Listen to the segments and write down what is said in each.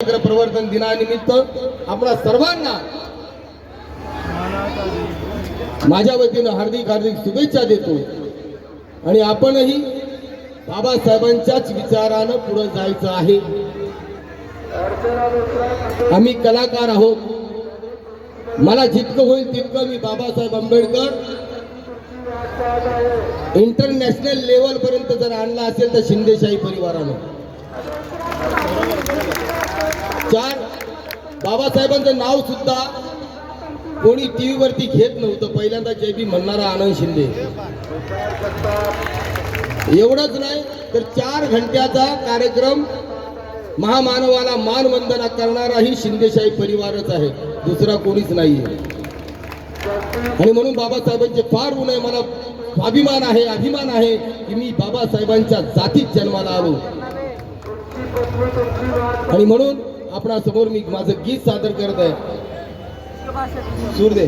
प्रवर्तन दिनानिमित्त आपणा सर्वांना माझ्या वतीनं हार्दिक हार्दिक शुभेच्छा देतो आणि आपणही बाबासाहेबांच्याच विचारानं पुढे जायचं आहे। आम्ही कलाकार आहोत, मला जितकं होईल तितकं मी बाबासाहेब आंबेडकर इंटरनॅशनल लेवल पर्यंत जर आणला असेल तर शिंदेशाही परिवारानं बाबासाहेबांचं नाव सुद्धा कोणी टीव्ही वरती घेत नव्हतं। पहिल्यांदा जय भीम म्हणणारा आनंद शिंदे, एवढंच नाही तर 4 घंट्याचा कार्यक्रम महामानवाला मानवंदना करणाराही शिंदेशाही परिवारच आहे, दुसरा कोणीच नाहीये। आणि म्हणून बाबासाहेबांचे फार ऊन आहे, मला अभिमान आहे की मी बाबासाहेबांच्या जातीत जन्माला आलो। आणि म्हणून आपणा समोर मी माझं गीत सादर करत आहे। सूर दे।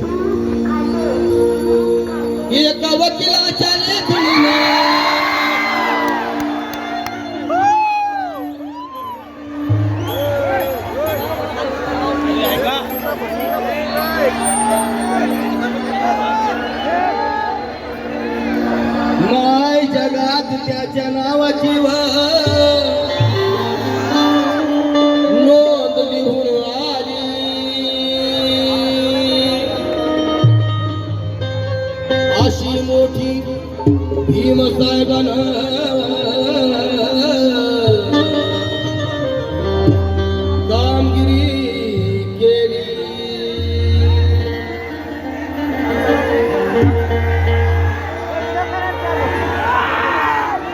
एका वकिलाच्या लेखणीने माय जगात त्याच्या नावाची नोंद लिहून आली, अशी मोठी भीमसाहेबांना कामगिरी केली।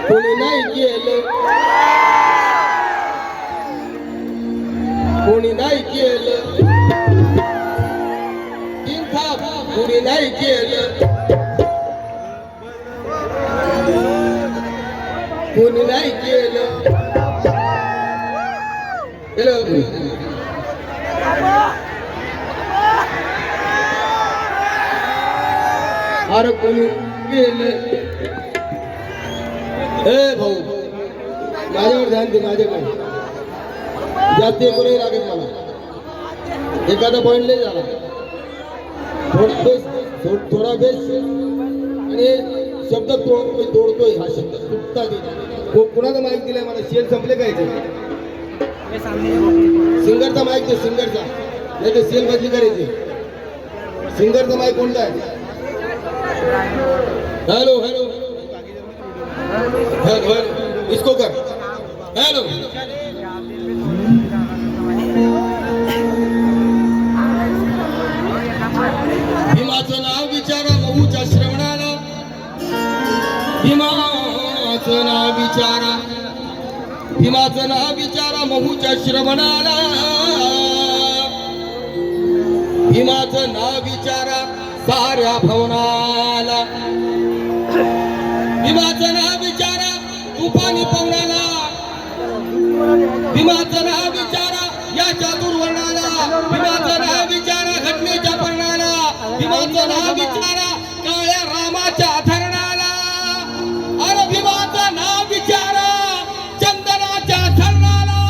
कोणी नाही केलं, कोणी नाही केलं, तीन थाप कोणी नाही केलं, कोणी नाही केलं, अरे कोणी केलं। ए भाऊ माझ्यावर ध्यान दे, माझ्याकडे जास्त कोणी लागेल मला, एखादा पॉइंट लय झाला, थोडा बेस आणि शब्द तोडतोय, हा शब्द सुटता कुणाचा माईक दिलाय मला, शेल संपले काय ते सिंगरचा माईक दे, सिंगरचा नाही तर सेल बदली करायची। सिंगरचा माईक कोणता आहे? हॅलो हॅलो हेलो इसको कर, हेलो भीमाचं नाव विचारा महूच्या श्रवणाला, भीमाचं नाव विचारा, भीमाचं नाव विचारा महूच्या श्रवणाला, भीमाचं नाव विचारा साऱ्या भवनाला, भीमाचं नाव विचारा तुफानी पवनाला, भीमाचं नाव विचारा या चातुर्वर्णाला, भीमाचं नाव विचारा घटनेच्या पर्णाला, भीमाचं नाव विचारा काळ्या रामाच्या धरणाला, अरे भीमाचं नाव विचारा चंदनाच्या धरणाला,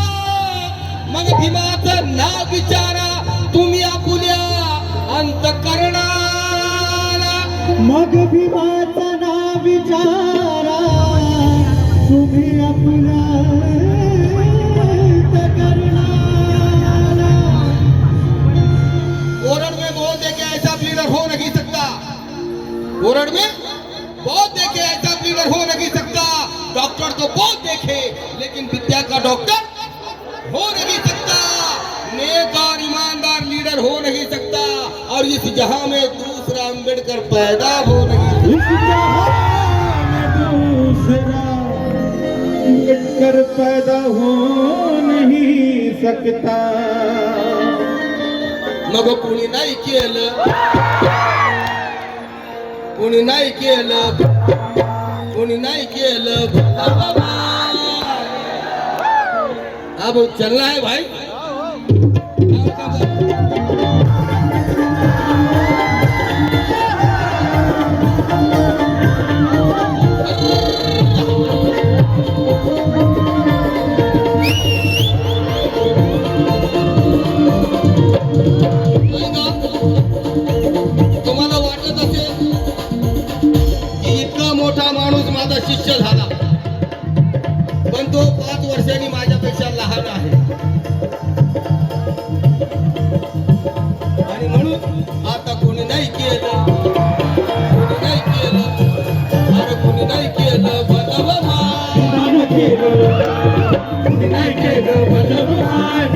मग भीमाचं नाव विचारा तुम्ही आपुल्या अंतकरणाला, मग भीमाचं नाव विचारा तुम्ही आपल्या अंतःकरणाला। ओरड में बहुत देखे ऐसा लीडर हो नहीं सकता, ओरड में बहुत देखे ऐसा लीडर हो नहीं सकता, डॉक्टर तो बहुत देखे लेकिन विद्या का डॉक्टर हो नहीं सकता, नेक और ईमानदार लीडर हो नहीं सकता, और इस जहां में दूसरा अम्बेडकर पैदा हो नहीं सकता। इस जहां में दूसरा अम्बेडकर पैदा हो नहीं सकता, मग कोणी नाही केलं, कोणी नाही केलं, कोणी नाही केलं, अब चलना है भाई।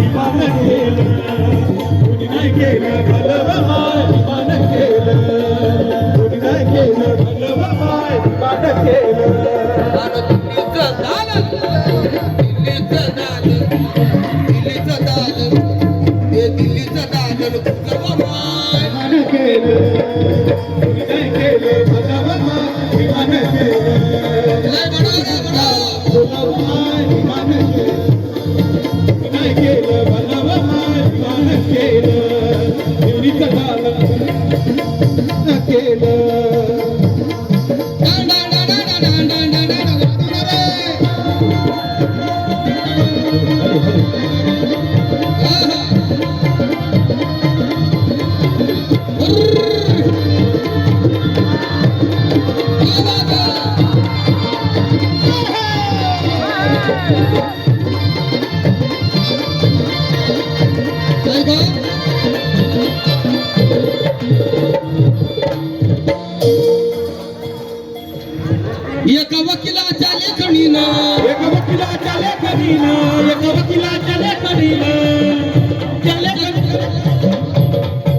विमान केलं कोणी नाही केलं भलं माय विमान केलं कोणी नाही केलं भलं माय विमान केलं दिल्लीचं दालन हे दिल्लीचं दालन विमान केलं कोणी नाही केलं भलं माय विमान केलं भलं माय विमान केलं नाही केलं भलं माय विमान केलं दिल्लीचं दालन केलं एका वकिलाच्या लेखणीनं एका वकिलाच्या लेखणीनं एका वकिलाच्या लेखणीनं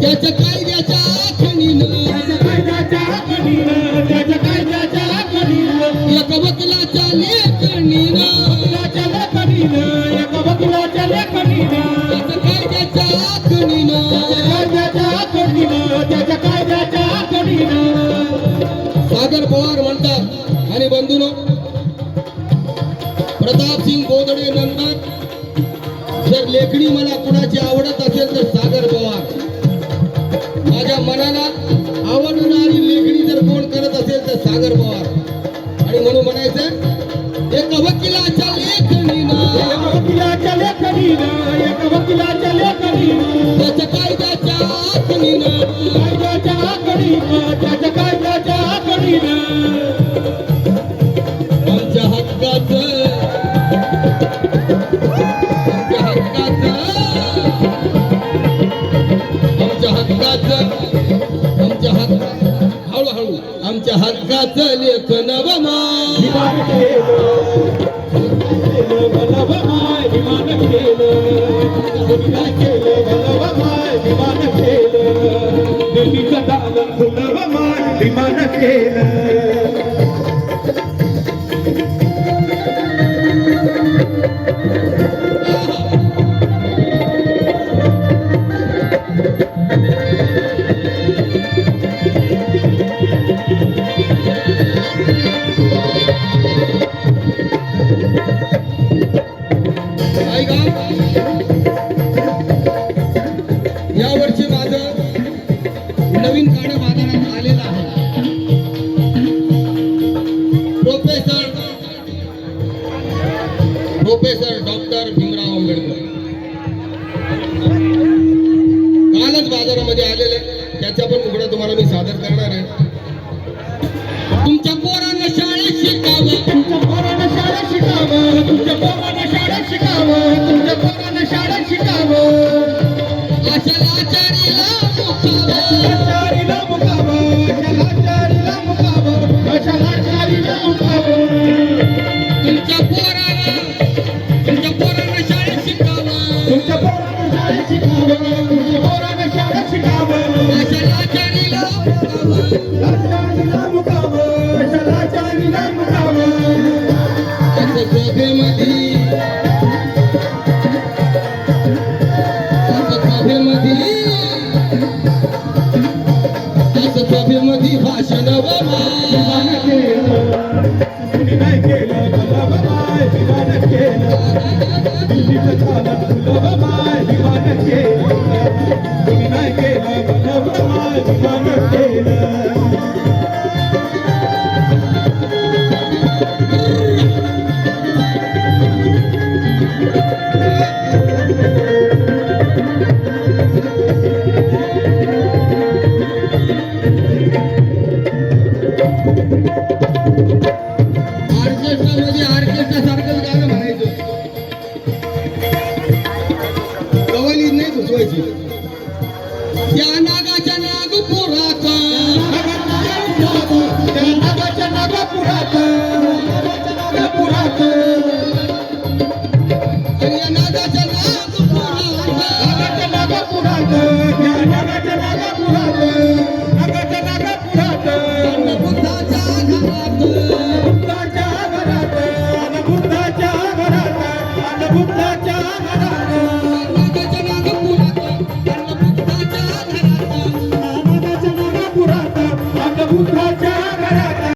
त्याच्या कायद्याच्या आखणीनं त्याच्या कायद्याच्या आखणीनं त्याच्या कायद्याच्या आखणीनं एका वकिलाच्या लेखणीनं वकिलाच्या लेखणीनं एका वकिलाच्या लेखणीनं त्याच्या कायद्याच्या आखणीनं कायद्याच्या आखणीनं त्याच्या कायद्याच्या आखणीनं सागर पवार म्हणतात आणि बंधूनो प्रतापसिंग बोदडे नंतर जर लेखणी मला कुणाची आवडत असेल तर सागर पवार माझ्या मनाला आवडणारी लेखणी जर कोण करत असेल तर सागर पवार आणि म्हणून म्हणायचं एका वकिलाच्या लेखणीनं एका वकिलाच्या लेखणीनं एका वकिलाच्या लेखणीनं त्याच्या कायद्याच्या आखणीनं कायद्याच्या आखणीनं त्याच्या कायद्याच्या आखणीनं आमच्या हक्काचं हळूहळू आमच्या हक्काचं लेखन विमान केलं भलं माय विमान केलं कोणी नाही केलं भलं माय विमान केलं दिल्लीचं दालन फुलं माय विमान केलं यावर्षी माझं नवीन गाणं बाजारात आलेलं आहे. प्रोफेसर डॉक्टर भीमराव आंबेडकर कालच बाजारामध्ये आलेले, त्याचा पण तुकडा तुम्हाला मी सादर करणार आहे. तुमच्या पोरांना शाळेत शिकावं, तुमच्या पोरांना शाळेत शिकावं, तुमच्या पोरांना शाळेत शिकावं, तुमच्या पोरांना शाळेत शिकावं. अशा लाचारीला मुकावं, लाचारीला मुकावं, अशा लाचारीला मुकावं, अशा लाचारीला मुकावं. तुमच्या पोरांना शाळेत शिकावं, तुमच्या पोरांना शाळेत शिकावं, तुमच्या पोरांना शाळेत शिकावं. अशा लाचारीला मुकावं, लाचारीला मुकावं, अशा लाचारीला मुकावं. असं सभेमध्ये भाषण विमान केलं कुणी नाही केलं भलं माय विमान केलं दिल्लीचं दालन फुलं माय विमान केलं कुणी नाही केलं भलं माय विमान केलं. ऑर्केस्ट्रा सारखंच गाणं म्हणायचं, कवाली नाही घुसवायची. त्या नागाच्या नागपुरात, त्या नागाच्या नागपुरात, आणि या नागाच्या नागपुरात बापू हात